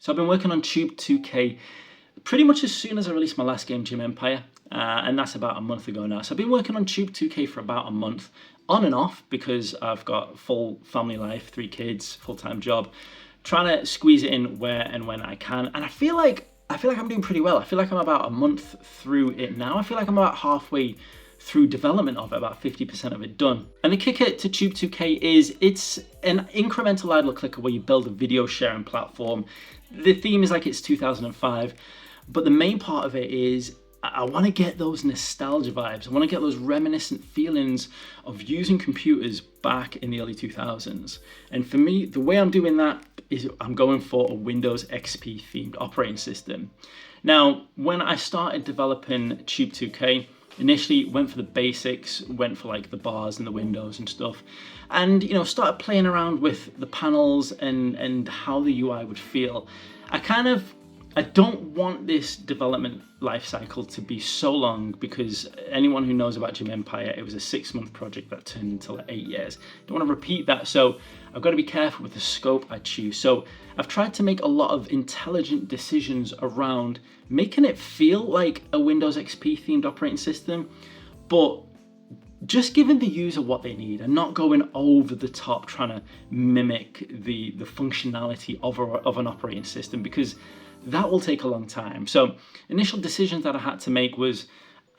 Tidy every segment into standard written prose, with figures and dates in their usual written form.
So I've been working on Tube 2K pretty much as soon as I released my last game, Gym Empire, and that's about a month ago now. So I've been working on Tube 2K for about a month, on and off, because I've got full family life, 3 kids, full-time job, trying to squeeze it in where and when I can. And I feel like I'm doing pretty well. I feel like I'm about a month through it now. I feel like I'm about halfway through development of it, about 50% of it done. And the kicker to Tube 2K is it's an incremental idle clicker where you build a video sharing platform. The theme is like it's 2005, but the main part of it is I want to get those nostalgia vibes. I want to get those reminiscent feelings of using computers back in the early 2000s. And for me, the way I'm doing that is I'm going for a Windows XP themed operating system. Now, when I started developing Tube 2K, initially went for the basics, went for like the bars and the windows and stuff, and started playing around with the panels and how the UI would feel. I don't want this development life cycle to be so long, because anyone who knows about Gym Empire, it was a 6-month project that turned into like 8 years. I don't want to repeat that, so I've got to be careful with the scope I choose. So I've tried to make a lot of intelligent decisions around making it feel like a Windows XP themed operating system, but just giving the user what they need and not going over the top trying to mimic the functionality of an operating system, because that will take a long time. So initial decisions that I had to make was,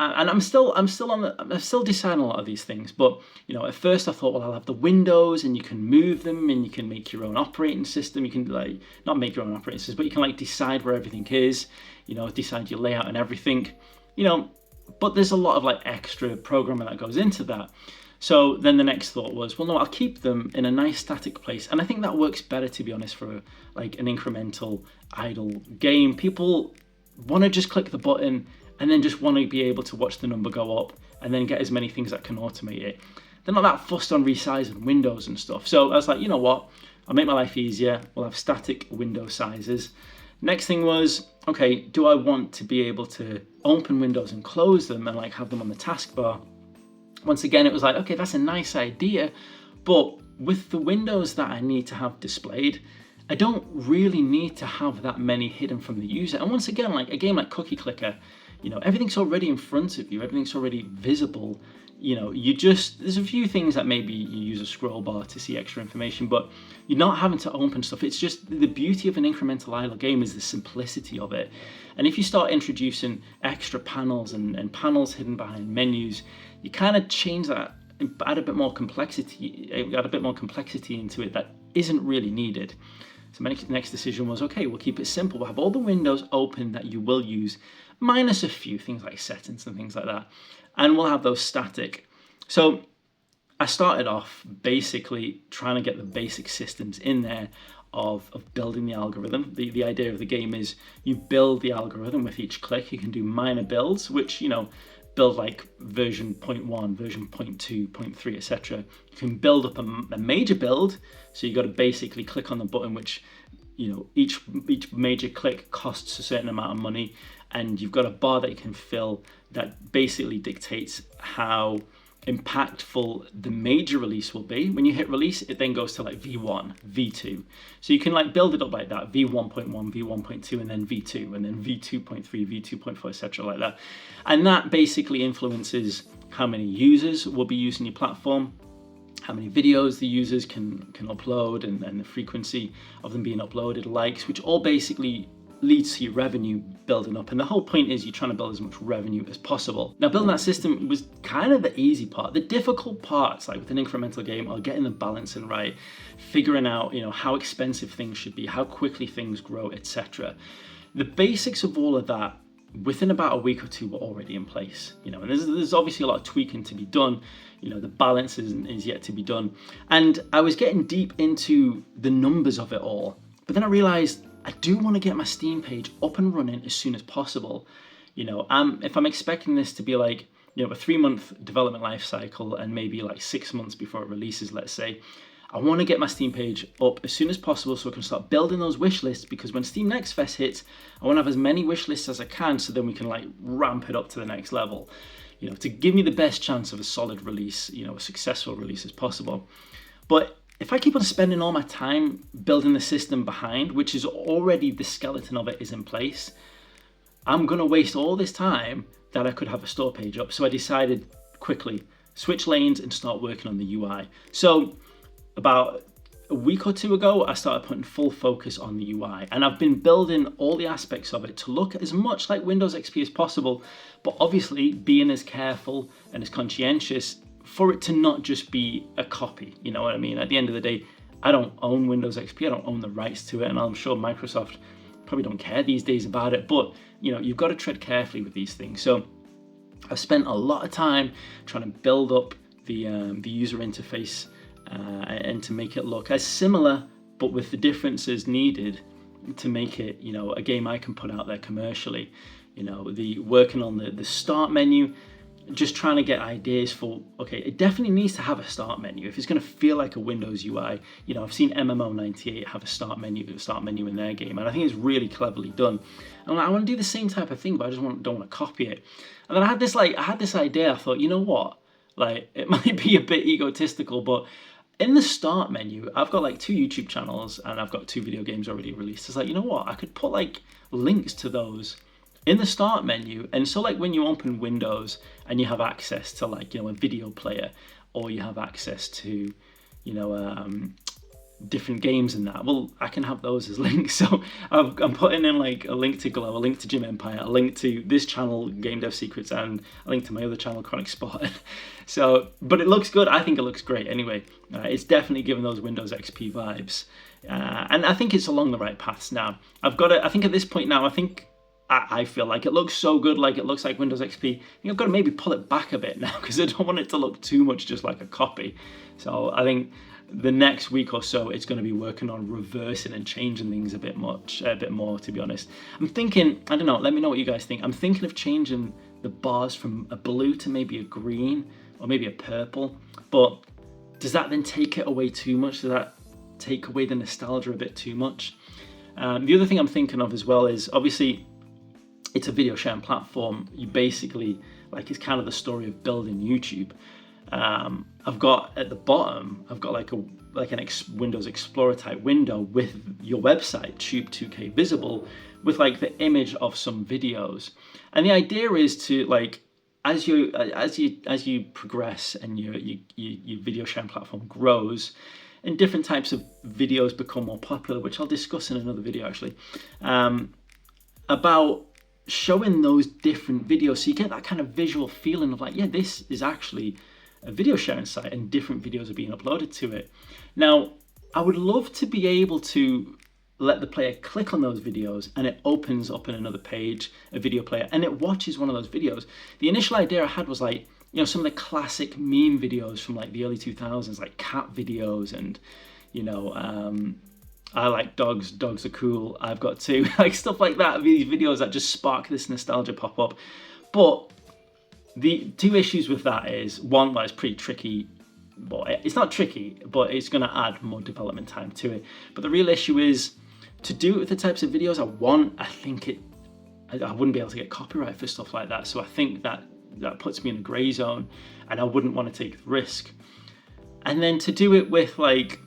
and I'm still deciding a lot of these things, but at first I thought, well, I'll have the windows and you can move them and you can make your own operating system. You can not make your own operating system, but you can decide where everything is, decide your layout and everything, but there's a lot of extra programming that goes into that. So then the next thought was, well, no, I'll keep them in a nice static place. And I think that works better, to be honest, for an incremental idle game. People want to just click the button and then just want to be able to watch the number go up and then get as many things that can automate it. They're not that fussed on resizing windows and stuff. So I was like, you know what? I'll make my life easier. We'll have static window sizes. Next thing was, okay, do I want to be able to open windows and close them and have them on the taskbar? Once again, it was like, okay, that's a nice idea, but with the windows that I need to have displayed, I don't really need to have that many hidden from the user. And once again, a game like Cookie Clicker, everything's already in front of you, everything's already visible. There's a few things that maybe you use a scroll bar to see extra information, but you're not having to open stuff. It's just the beauty of an incremental idle game is the simplicity of it. And if you start introducing extra panels and panels hidden behind menus, you kind of change that, add a bit more complexity into it that isn't really needed. So my next decision was, okay, we'll keep it simple. We'll have all the windows open that you will use, minus a few things like settings and things like that. And we'll have those static. So I started off basically trying to get the basic systems in there of building the algorithm. The idea of the game is you build the algorithm with each click. You can do minor builds, which, build version 0.1, version 0.2, 0.3, etc. You can build up a major build. So you got to basically click on the button, which, each major click costs a certain amount of money. And you've got a bar that you can fill that basically dictates how impactful the major release will be. When you hit release, it then goes to V1, V2. So you can build it up like that, V1.1, V1.2, and then V2, and then V2.3, V2.4, etc. like that. And that basically influences how many users will be using your platform, how many videos the users can upload, and the frequency of them being uploaded, likes, which all basically leads to your revenue building up. And the whole point is you're trying to build as much revenue as possible. Now, building that system was kind of the easy part. The difficult parts, with an incremental game, are getting the balancing right, figuring out, how expensive things should be, how quickly things grow, etc. The basics of all of that, within about a week or two, were already in place. And there's obviously a lot of tweaking to be done. The balance is yet to be done. And I was getting deep into the numbers of it all. But then I realized I do want to get my Steam page up and running as soon as possible. If I'm expecting this to be a 3-month development life cycle and maybe 6 months before it releases, let's say, I want to get my Steam page up as soon as possible so I can start building those wish lists, because when Steam Next Fest hits, I want to have as many wish lists as I can, so then we can ramp it up to the next level, to give me the best chance of a solid release, a successful release as possible. But if I keep on spending all my time building the system behind, which is already the skeleton of it is in place, I'm going to waste all this time that I could have a store page up. So I decided quickly, switch lanes and start working on the UI. So about a week or two ago, I started putting full focus on the UI, and I've been building all the aspects of it to look as much like Windows XP as possible, but obviously being as careful and as conscientious for it to not just be a copy, you know what I mean? At the end of the day, I don't own Windows XP, I don't own the rights to it, and I'm sure Microsoft probably don't care these days about it, but you know, you've got to tread carefully with these things. So I've spent a lot of time trying to build up the user interface and to make it look as similar, but with the differences needed to make it, you know, a game I can put out there commercially. You know, the working on the start menu, just trying to get ideas for, okay, it definitely needs to have a start menu if it's going to feel like a Windows UI. You know, I've seen MMO98 have a start menu in their game, and I think it's really cleverly done. And I want to do the same type of thing, but I just don't want to copy it. And then I had this idea. I thought, you know what? Like, it might be a bit egotistical, but in the start menu, I've got like 2 YouTube channels and I've got 2 video games already released. It's like, you know what? I could put like links to those in the start menu. And so like when you open Windows and you have access to like, you know, a video player, or you have access to, you know, different games and that, well, I can have those as links. So I'm putting in like a link to Glow, a link to Gym Empire, a link to this channel, Game Dev Secrets, and a link to my other channel, Chronic Spotted. So, but it looks good. I think it looks great anyway. It's definitely given those Windows XP vibes. And I think it's along the right paths now. I think at this point now, I feel like it looks so good, like it looks like Windows XP. I think I've got to maybe pull it back a bit now, because I don't want it to look too much just like a copy. So I think the next week or so, it's going to be working on reversing and changing things a bit more, to be honest. I'm thinking, I don't know, let me know what you guys think. I'm thinking of changing the bars from a blue to maybe a green or maybe a purple. But does that then take it away too much? Does that take away the nostalgia a bit too much? The other thing I'm thinking of as well is, obviously, it's a video sharing platform. You basically, like, it's kind of the story of building YouTube. I've got at the bottom, I've got like an Windows Explorer type window with your website, Tube 2K, visible with like the image of some videos. And the idea is to, like, as you progress and your video sharing platform grows, and different types of videos become more popular, which I'll discuss in another video actually, about showing those different videos, so you get that kind of visual feeling of like, yeah, this is actually a video sharing site and different videos are being uploaded to it. Now, I would love to be able to let the player click on those videos and it opens up in another page, a video player, and it watches one of those videos. The initial idea I had was like, you know, some of the classic meme videos from like the early 2000s, like cat videos and, you know, I like dogs are cool, I've got 2, like stuff like that, these videos that just spark this nostalgia pop up. But the 2 issues with that is, one, well, it's pretty tricky, but it's not tricky, but it's going to add more development time to it. But the real issue is, to do it with the types of videos I want, I wouldn't be able to get copyright for stuff like that. So I think that puts me in a grey zone, and I wouldn't want to take the risk. And then to do it with, like,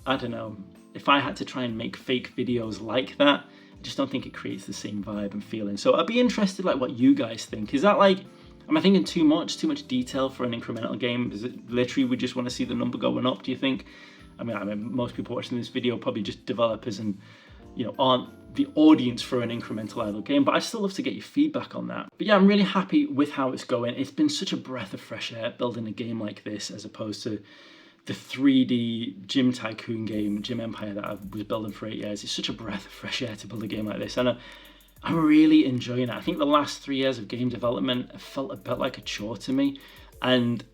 I don't know, if I had to try and make fake videos like that, I just don't think it creates the same vibe and feeling. So I'd be interested, like, what you guys think. Is that like, am I thinking too much detail for an incremental game? Is it literally we just want to see the number going up, do you think? I mean, most people watching this video are probably just developers and, you know, aren't the audience for an incremental idle game, but I'd still love to get your feedback on that. But yeah, I'm really happy with how it's going. It's been such a breath of fresh air building a game like this, as opposed to the 3D Gym Tycoon game, Gym Empire, that I was building for 8 years. It's such a breath of fresh air to build a game like this, and I'm really enjoying it. I think the last 3 years of game development have felt a bit like a chore to me, and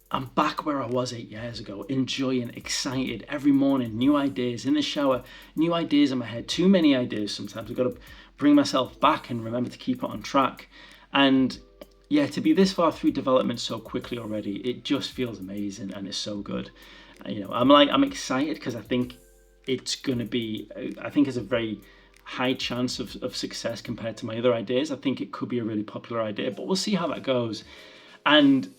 I'm back where I was 8 years ago, enjoying, excited, every morning, new ideas in the shower, new ideas in my head, too many ideas sometimes. I've got to bring myself back and remember to keep it on track. And yeah, to be this far through development so quickly already, it just feels amazing and it's so good. You know, I'm excited because I think it's going to be, I think it's a very high chance of success compared to my other ideas. I think it could be a really popular idea, but we'll see how that goes. And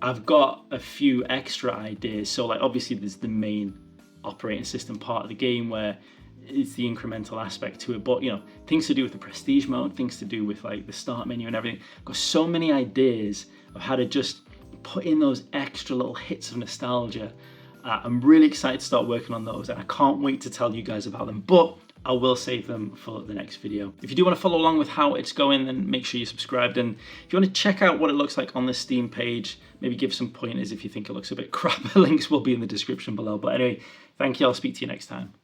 I've got a few extra ideas. So like, obviously there's the main operating system part of the game where it's the incremental aspect to it. But you know, things to do with the prestige mode, things to do with like the start menu and everything. I've got so many ideas of how to just put in those extra little hits of nostalgia. I'm really excited to start working on those, and I can't wait to tell you guys about them, but I will save them for the next video. If you do want to follow along with how it's going, then make sure you're subscribed. And if you want to check out what it looks like on the Steam page, maybe give some pointers if you think it looks a bit crap. Links will be in the description below. But anyway, thank you. I'll speak to you next time.